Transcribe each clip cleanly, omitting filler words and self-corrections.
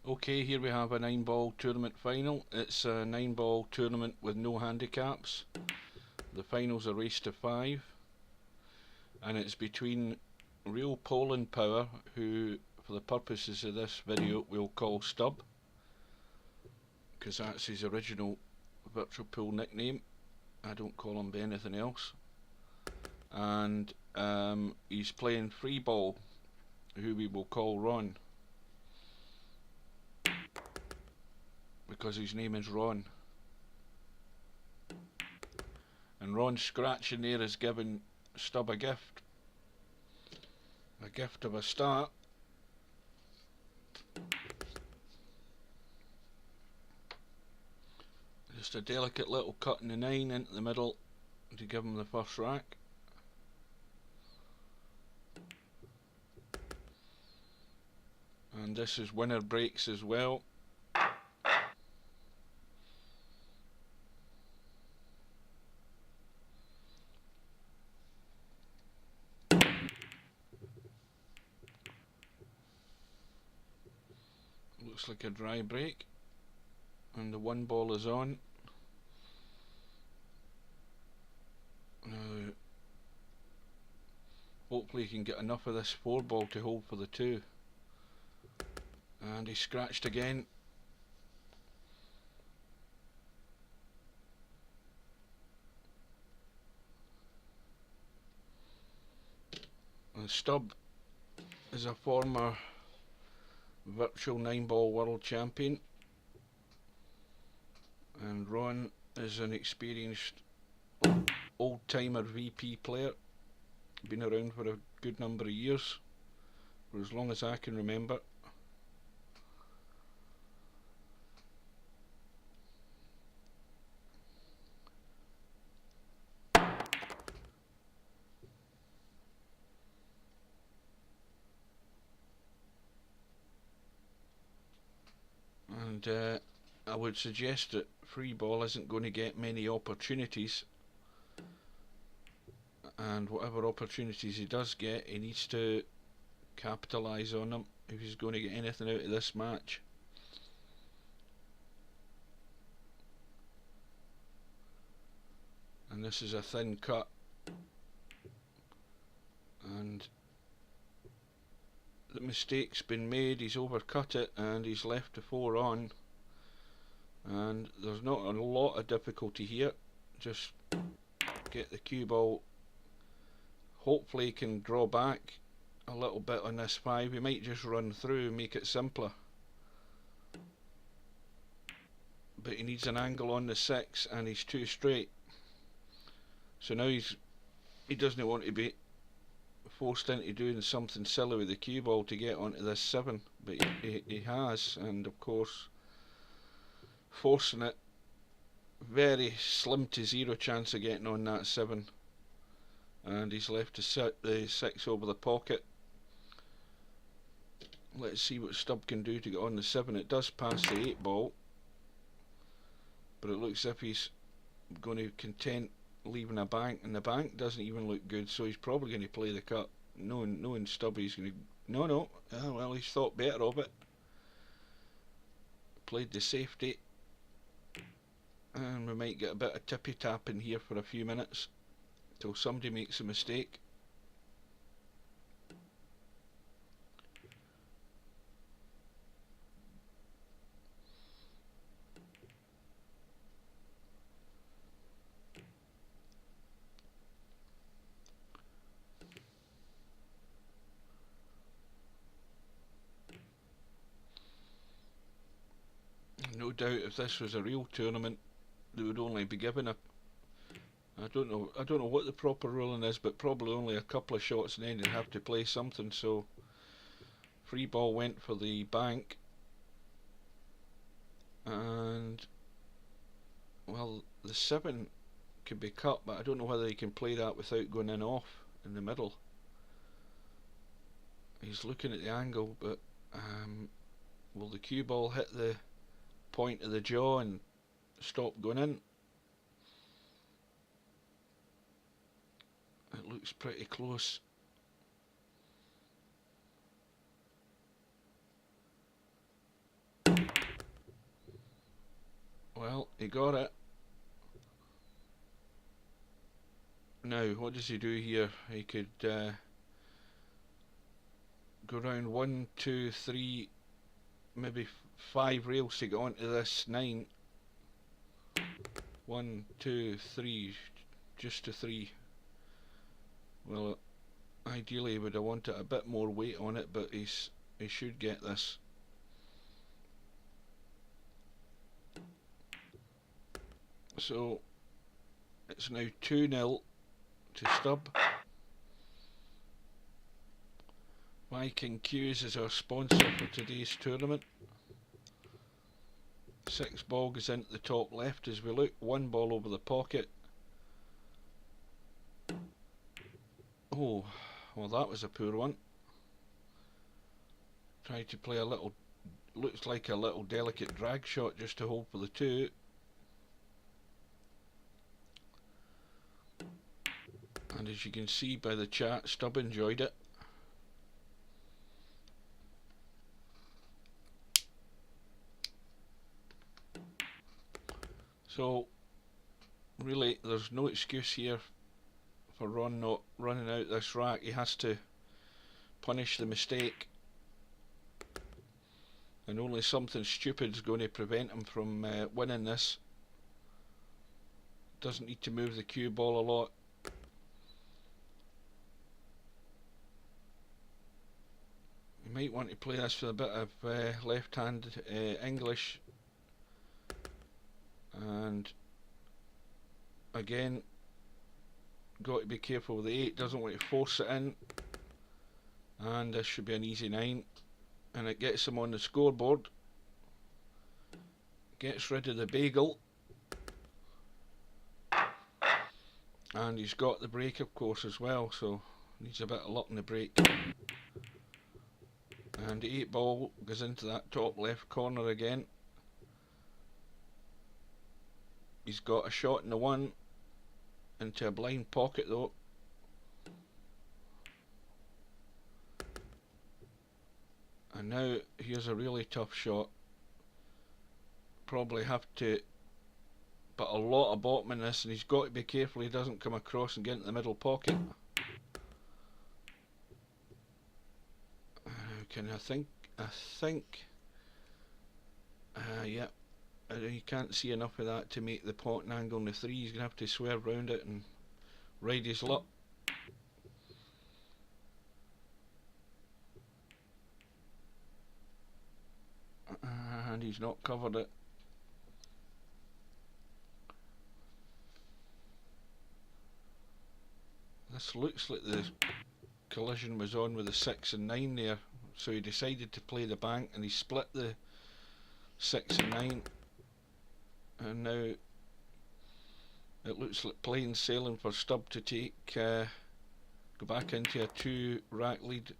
Okay, here we have a 9-ball tournament final. It's a 9-ball tournament with no handicaps. The finals are race to 5, and it's between REELPOLANDPOWER, who for the purposes of this video we'll call Stub, because that's his original virtual pool nickname. I don't call him by anything else. And he's playing Freeball, who we will call Ron, because his name is Ron. And Ron scratching there is giving Stub a gift of a start. Just a delicate little cut in the 9 into the middle to give him the first rack. And this is winner breaks as well. Looks like a dry break, and the 1 ball is on. Now, hopefully he can get enough of this 4 ball to hold for the 2. And he scratched again. And Stub is a former virtual 9-ball world champion, and Ron is an experienced old-timer VP player, been around for a good number of years, for as long as I can remember. And I would suggest that Freeball isn't going to get many opportunities, and whatever opportunities he does get, he needs to capitalise on them if he's going to get anything out of this match. And this is a thin cut, and the mistake's been made. He's overcut it and he's left the 4 on, and there's not a lot of difficulty here. Just get the cue ball. Hopefully he can draw back a little bit on this 5. He might just run through and make it simpler, but he needs an angle on the 6, and he's too straight. So now he doesn't want to be forced into doing something silly with the cue ball to get onto this 7, but he has, and of course forcing it, very slim to 0 chance of getting on that 7, and he's left to set the 6 over the pocket. Let's see what Stub can do to get on the 7. It does pass the 8 ball, but it looks as if he's going to content leaving a bank, and the bank doesn't even look good, so he's probably going to play the cut. Knowing Stub, he's going to no. Well, he's thought better of it. Played the safety, and we might get a bit of tippy tap in here for a few minutes till somebody makes a mistake. No doubt if this was a real tournament, they would only be given a, I don't know what the proper ruling is, but probably only a couple of shots, and then they'd have to play something. So Freeball went for the bank, and well, the 7 could be cut, but I don't know whether he can play that without going in off in the middle. He's looking at the angle, but will the cue ball hit the point of the jaw and stop going in? It looks pretty close. Well, he got it. Now, what does he do here? He could go round 1, 2, 3, maybe 5 rails to get onto this 9. 1, 2, 3, just to 3. Well, ideally he would have wanted a bit more weight on it, but he should get this. So it's now 2-0 to Stub. Viking Q's is our sponsor for today's tournament. 6 ball goes into the top left as we look. 1 ball over the pocket. Oh, well, that was a poor one. Tried to play a little, looks like a little delicate drag shot just to hold for the 2. And as you can see by the chat, Stub enjoyed it. So, really, there's no excuse here for Ron not running out this rack. He has to punish the mistake. And only something stupid is going to prevent him from winning this. Doesn't need to move the cue ball a lot. You might want to play this with a bit of left-hand English. And again, got to be careful with the 8, doesn't want to force it in. And this should be an easy 9. And it gets him on the scoreboard. Gets rid of the bagel. And he's got the break, of course, as well, so needs a bit of luck in the break. And the 8 ball goes into that top left corner again. He's got a shot in the 1 into a blind pocket though. And now here's a really tough shot. Probably have to put a lot of bottom in this, and he's got to be careful he doesn't come across and get into the middle pocket. Can I think? Yeah. You can't see enough of that to make the pot and angle on the 3. He's going to have to swerve round it and ride his luck. And he's not covered it. This looks like the collision was on with the 6 and 9 there. So he decided to play the bank and he split the 6 and 9. And now it looks like plain sailing for Stub to take, go back into a 2 rack lead.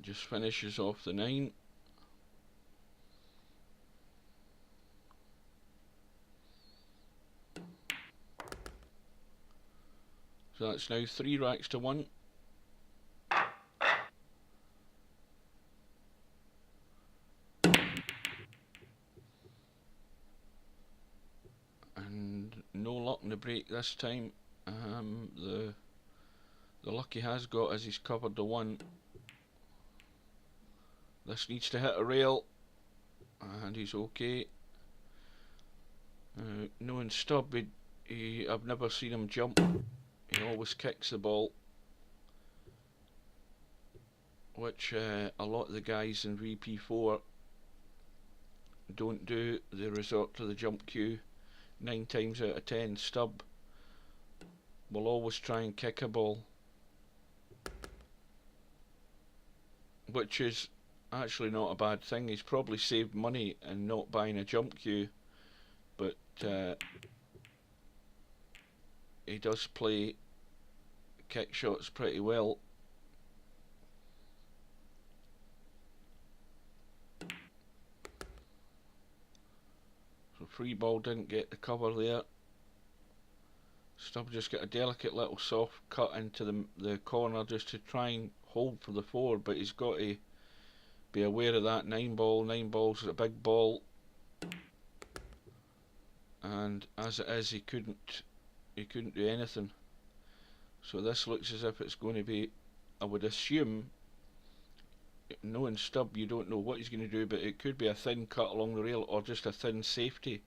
Just finishes off the 9. So that's now 3 racks to 1. And no luck in the break this time. The luck he has got is he's covered the 1. This needs to hit a rail, and he's okay. Knowing Stub, I've never seen him jump. He always kicks the ball, which a lot of the guys in VP4 don't do. They resort to the jump cue 9 times out of 10. Stub will always try and kick a ball, which is actually not a bad thing. He's probably saved money in not buying a jump cue, but he does play kick shots pretty well. So Freeball didn't get the cover there. Stubb just got a delicate little soft cut into the corner just to try and hold for the 4, but he's got to be aware of that 9 ball. 9 balls is a big ball, and as it is, he couldn't do anything. So this looks as if it's going to be, I would assume, knowing Stubb, you don't know what he's going to do, but it could be a thin cut along the rail or just a thin safety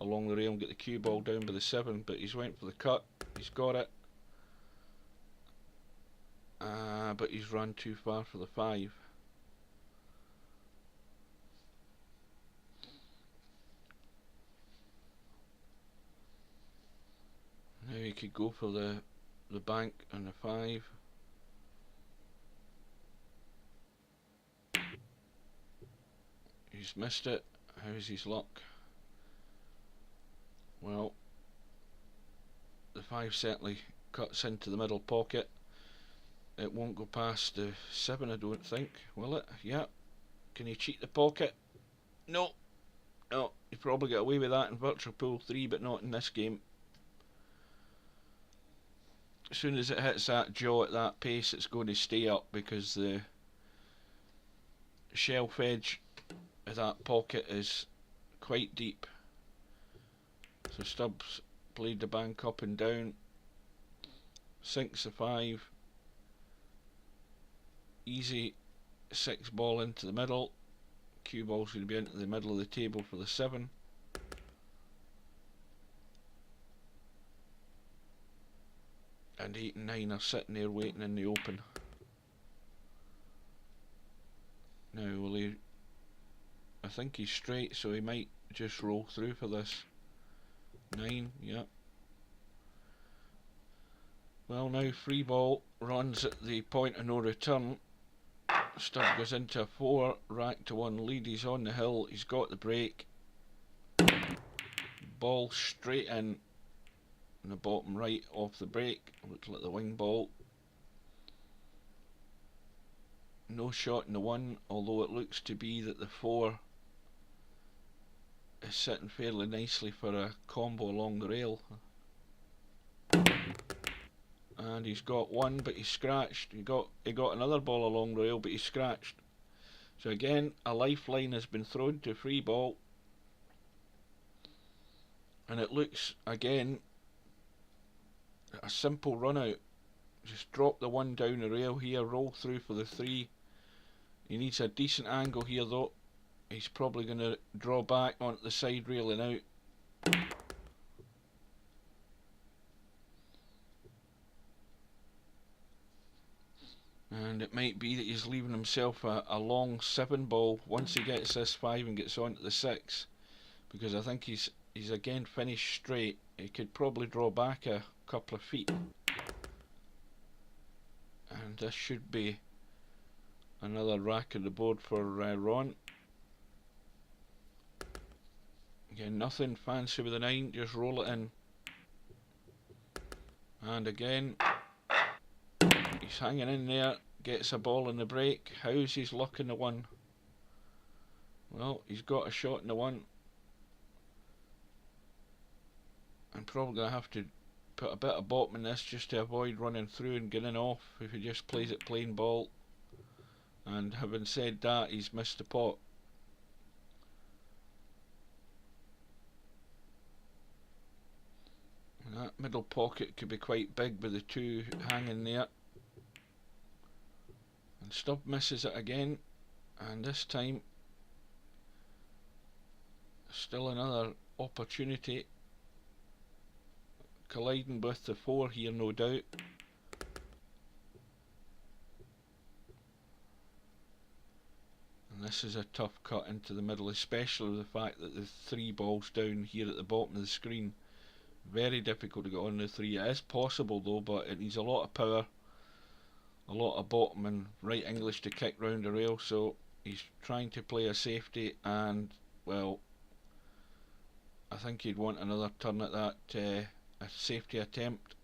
along the rail and get the cue ball down by the 7, but he's went for the cut, he's got it, but he's run too far for the 5. Now he could go for the bank and the 5. He's missed it. How's his luck? Well, the 5 certainly cuts into the middle pocket. It won't go past the 7, I don't think, will it? Yeah. Can he cheat the pocket? No. No, he probably got away with that in Virtual Pool 3, but not in this game. As soon as it hits that jaw at that pace, it's going to stay up because the shelf edge of that pocket is quite deep. So Stubbs played the bank up and down, sinks the 5, easy 6 ball into the middle, cue ball's going to be into the middle of the table for the 7. And 8 and 9 are sitting there waiting in the open. Now will he, I think he's straight, so he might just roll through for this. 9, yeah. Well, now Freeball runs at the point of no return. Stubb goes into a 4, rack to 1 lead, he's on the hill, he's got the break. Ball straight in the bottom right off the break, looks like the wing ball. No shot in the 1, although it looks to be that the 4 is sitting fairly nicely for a combo along the rail. And he's got 1, but he's scratched. He got another ball along the rail, but he's scratched. So again, a lifeline has been thrown to Freeball, and it looks again a simple run out. Just drop the 1 down the rail here, roll through for the 3. He needs a decent angle here though. He's probably going to draw back onto the side rail and out. And it might be that he's leaving himself a long 7 ball once he gets this 5 and gets onto the 6, because I think he's again finished straight. He could probably draw back a couple of feet, and this should be another rack of the board for Ron. Again, nothing fancy with the 9, just roll it in. And again, he's hanging in there, gets a ball in the break. How's his luck in the 1? Well, he's got a shot in the 1. I'm probably going to have to put a bit of bottom in this just to avoid running through and getting off if he just plays it plain ball. And having said that, he's missed the pot. And that middle pocket could be quite big with the 2 hanging there. And Stubb misses it again, and this time still another opportunity, colliding with the 4 here, no doubt. And this is a tough cut into the middle, especially with the fact that the 3 balls down here at the bottom of the screen. Very difficult to get on the 3. It is possible though, but it needs a lot of power, a lot of bottom and right English to kick round the rail, so he's trying to play a safety, and well, I think he'd want another turn at that a safety attempt.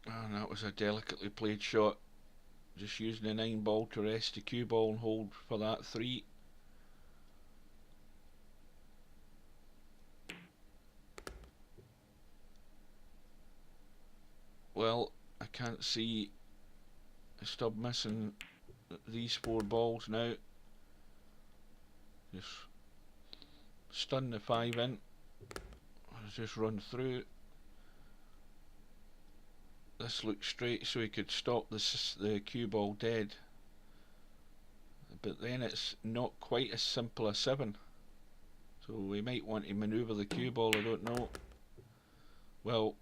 And that was a delicately played shot. Just using the 9 ball to rest the cue ball and hold for that 3. Well, I can't see a stub missing these 4 balls now. Just stun the 5 in. Just run through. This looks straight, so he could stop the cue ball dead. But then it's not quite as simple as 7. So we might want to manoeuvre the cue ball, I don't know. Well,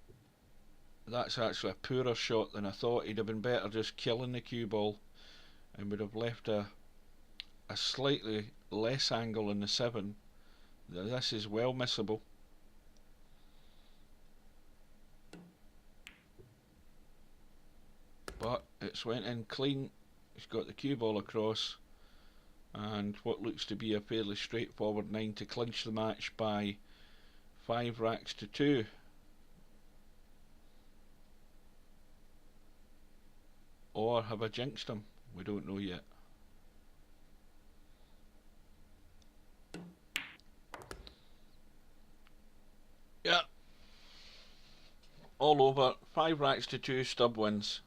that's actually a poorer shot than I thought. He'd have been better just killing the cue ball and would have left a slightly less angle in the 7. This is well missable. But it's went in clean. He's got the cue ball across, and what looks to be a fairly straightforward 9 to clinch the match by 5 racks to 2. Or have I jinxed him? We don't know yet. Yeah. All over. 5 racks to 2, stub wins.